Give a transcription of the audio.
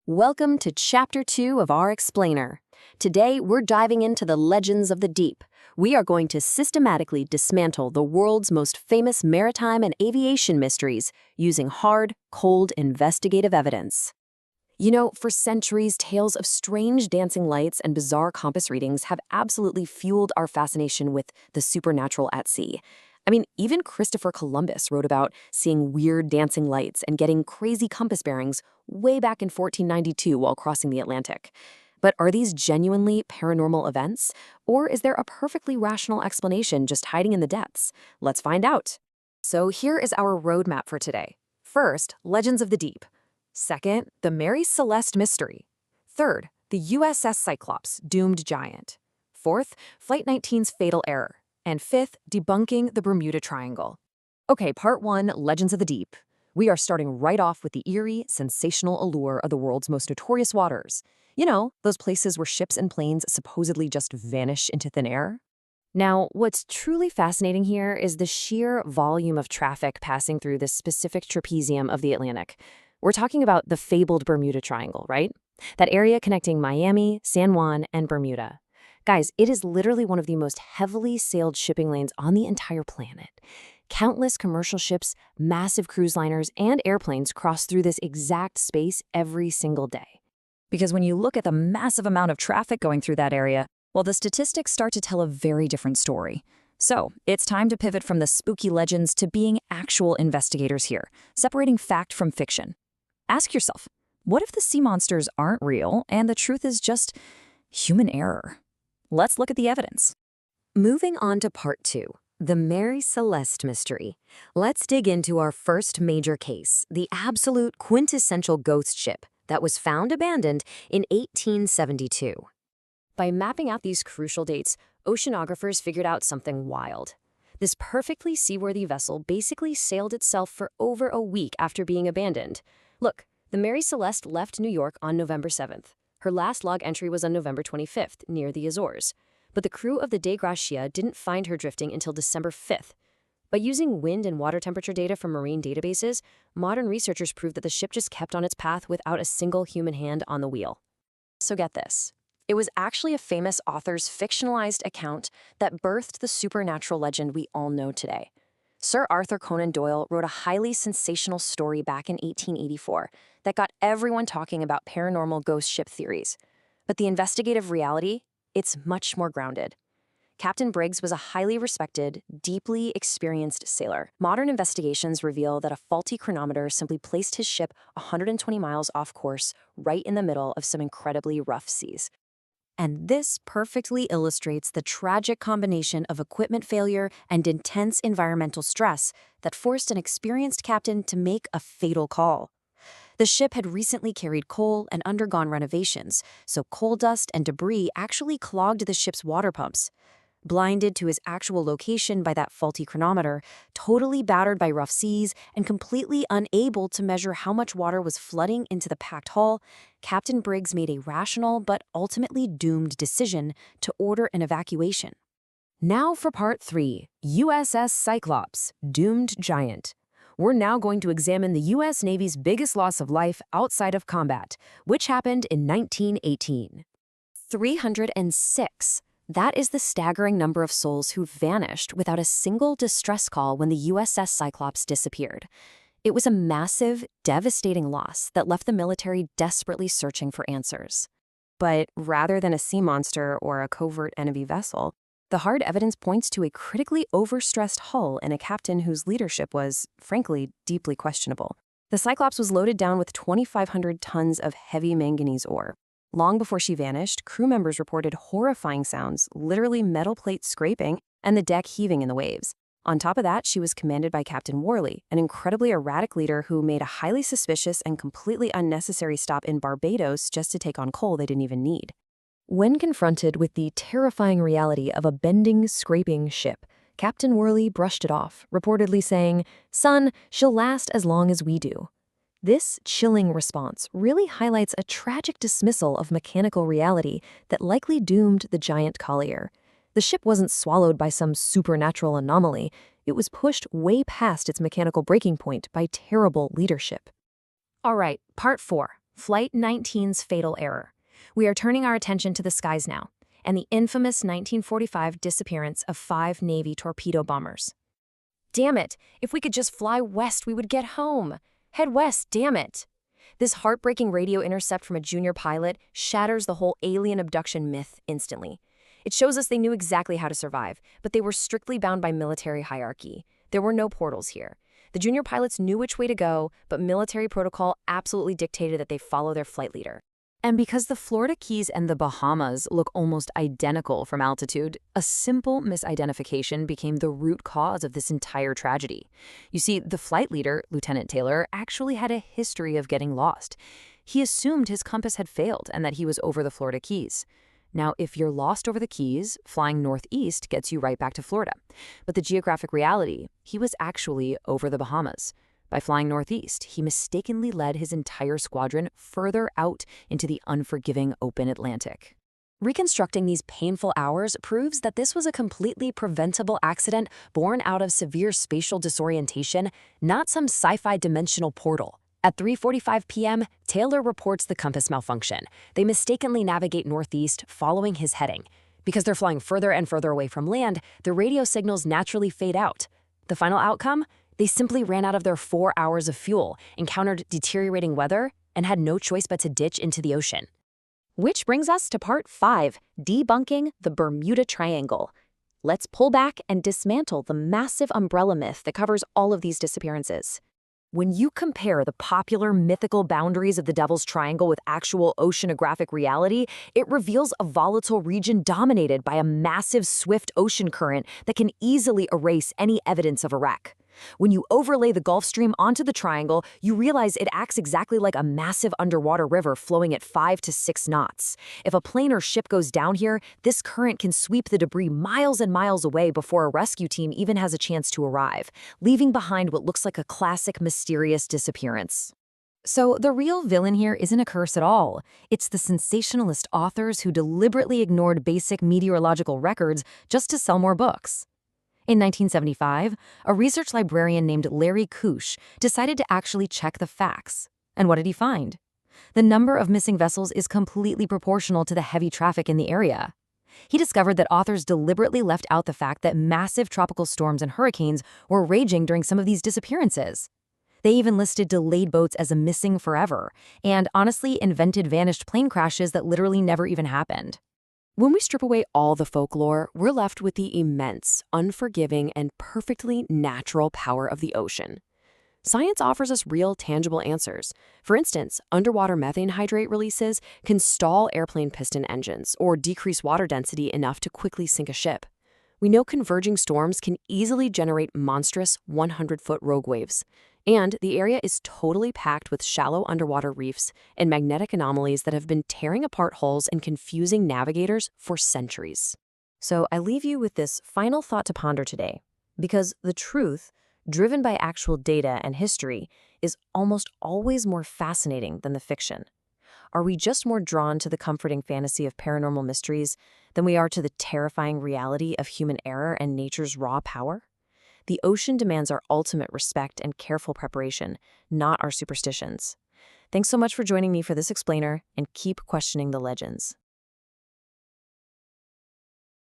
Welcome to Chapter 2 of our Explainer. Today, we're diving into the legends of the deep. We are going to systematically dismantle the world's most famous maritime and aviation mysteries using hard, cold, investigative evidence. You know, for centuries, tales of strange dancing lights and bizarre compass readings have absolutely fueled our fascination with the supernatural at sea. I mean, even Christopher Columbus wrote about seeing weird dancing lights and getting crazy compass bearings way back in 1492 while crossing the Atlantic. But are these genuinely paranormal events? Or is there a perfectly rational explanation just hiding in the depths? Let's find out. So here is our roadmap for today. First, Legends of the Deep. Second, the Mary Celeste Mystery. Third, the USS Cyclops, Doomed Giant. Fourth, Flight 19's Fatal Error. And fifth, debunking the Bermuda Triangle. Okay, part 1, Legends of the Deep. We are starting right off with the eerie, sensational allure of the world's most notorious waters. You know, those places where ships and planes supposedly just vanish into thin air. Now, what's truly fascinating here is the sheer volume of traffic passing through this specific trapezium of the Atlantic. We're talking about the fabled Bermuda Triangle, right? That area connecting Miami, San Juan, and Bermuda. Guys, it is literally one of the most heavily sailed shipping lanes on the entire planet. Countless commercial ships, massive cruise liners, and airplanes cross through this exact space every single day. Because when you look at the massive amount of traffic going through that area, well, the statistics start to tell a very different story. So, it's time to pivot from the spooky legends to being actual investigators here, separating fact from fiction. Ask yourself, what if the sea monsters aren't real and the truth is just human error? Let's look at the evidence. Moving on to part 2, the Mary Celeste Mystery. Let's dig into our first major case, the absolute quintessential ghost ship that was found abandoned in 1872. By mapping out these crucial dates, oceanographers figured out something wild. This perfectly seaworthy vessel basically sailed itself for over a week after being abandoned. Look, the Mary Celeste left New York on November 7th. Her last log entry was on November 25th, near the Azores. But the crew of the De Gracia didn't find her drifting until December 5th. By using wind and water temperature data from marine databases, modern researchers proved that the ship just kept on its path without a single human hand on the wheel. So get this. It was actually a famous author's fictionalized account that birthed the supernatural legend we all know today. Sir Arthur Conan Doyle wrote a highly sensational story back in 1884 that got everyone talking about paranormal ghost ship theories. But the investigative reality, it's much more grounded. Captain Briggs was a highly respected, deeply experienced sailor. Modern investigations reveal that a faulty chronometer simply placed his ship 120 miles off course right in the middle of some incredibly rough seas. And this perfectly illustrates the tragic combination of equipment failure and intense environmental stress that forced an experienced captain to make a fatal call. The ship had recently carried coal and undergone renovations, so coal dust and debris actually clogged the ship's water pumps. Blinded to his actual location by that faulty chronometer, totally battered by rough seas, and completely unable to measure how much water was flooding into the packed hull, Captain Briggs made a rational but ultimately doomed decision to order an evacuation. Now for part 3, USS Cyclops, Doomed Giant. We're now going to examine the U.S. Navy's biggest loss of life outside of combat, which happened in 1918. 306. That is the staggering number of souls who vanished without a single distress call when the USS Cyclops disappeared. It was a massive, devastating loss that left the military desperately searching for answers. But rather than a sea monster or a covert enemy vessel, the hard evidence points to a critically overstressed hull and a captain whose leadership was, frankly, deeply questionable. The Cyclops was loaded down with 2,500 tons of heavy manganese ore. Long before she vanished, crew members reported horrifying sounds, literally metal plates scraping, and the deck heaving in the waves. On top of that, she was commanded by Captain Worley, an incredibly erratic leader who made a highly suspicious and completely unnecessary stop in Barbados just to take on coal they didn't even need. When confronted with the terrifying reality of a bending, scraping ship, Captain Worley brushed it off, reportedly saying, "Son, she'll last as long as we do." This chilling response really highlights a tragic dismissal of mechanical reality that likely doomed the giant collier. The ship wasn't swallowed by some supernatural anomaly. It was pushed way past its mechanical breaking point by terrible leadership. All right, part 4. Flight 19's fatal error. We are turning our attention to the skies now, and the infamous 1945 disappearance of 5 Navy torpedo bombers. Damn it! If we could just fly west, we would get home. Head west, damn it! This heartbreaking radio intercept from a junior pilot shatters the whole alien abduction myth instantly. It shows us they knew exactly how to survive, but they were strictly bound by military hierarchy. There were no portals here. The junior pilots knew which way to go, but military protocol absolutely dictated that they follow their flight leader. And because the Florida Keys and the Bahamas look almost identical from altitude, a simple misidentification became the root cause of this entire tragedy. You see, the flight leader, Lieutenant Taylor, actually had a history of getting lost. He assumed his compass had failed and that he was over the Florida Keys. Now, if you're lost over the Keys, flying northeast gets you right back to Florida. But the geographic reality, he was actually over the Bahamas. By flying northeast, he mistakenly led his entire squadron further out into the unforgiving open Atlantic. Reconstructing these painful hours proves that this was a completely preventable accident born out of severe spatial disorientation, not some sci-fi dimensional portal. At 3:45 p.m., Taylor reports the compass malfunction. They mistakenly navigate northeast, following his heading. Because they're flying further and further away from land, the radio signals naturally fade out. The final outcome? They simply ran out of their 4 hours of fuel, encountered deteriorating weather, and had no choice but to ditch into the ocean. Which brings us to part 5, debunking the Bermuda Triangle. Let's pull back and dismantle the massive umbrella myth that covers all of these disappearances. When you compare the popular mythical boundaries of the Devil's Triangle with actual oceanographic reality, it reveals a volatile region dominated by a massive, swift ocean current that can easily erase any evidence of a wreck. When you overlay the Gulf Stream onto the triangle, you realize it acts exactly like a massive underwater river flowing at 5 to 6 knots. If a plane or ship goes down here, this current can sweep the debris miles and miles away before a rescue team even has a chance to arrive, leaving behind what looks like a classic mysterious disappearance. So the real villain here isn't a curse at all. It's the sensationalist authors who deliberately ignored basic meteorological records just to sell more books. In 1975, a research librarian named Larry Kusch decided to actually check the facts. And what did he find? The number of missing vessels is completely proportional to the heavy traffic in the area. He discovered that authors deliberately left out the fact that massive tropical storms and hurricanes were raging during some of these disappearances. They even listed delayed boats as a missing forever, and honestly invented vanished plane crashes that literally never even happened. When we strip away all the folklore, we're left with the immense, unforgiving, and perfectly natural power of the ocean. Science offers us real, tangible answers. For instance, underwater methane hydrate releases can stall airplane piston engines or decrease water density enough to quickly sink a ship. We know converging storms can easily generate monstrous 100-foot rogue waves. And the area is totally packed with shallow underwater reefs and magnetic anomalies that have been tearing apart hulls and confusing navigators for centuries. So I leave you with this final thought to ponder today, because the truth, driven by actual data and history, is almost always more fascinating than the fiction. Are we just more drawn to the comforting fantasy of paranormal mysteries than we are to the terrifying reality of human error and nature's raw power? The ocean demands our ultimate respect and careful preparation, not our superstitions. Thanks so much for joining me for this explainer, and keep questioning the legends.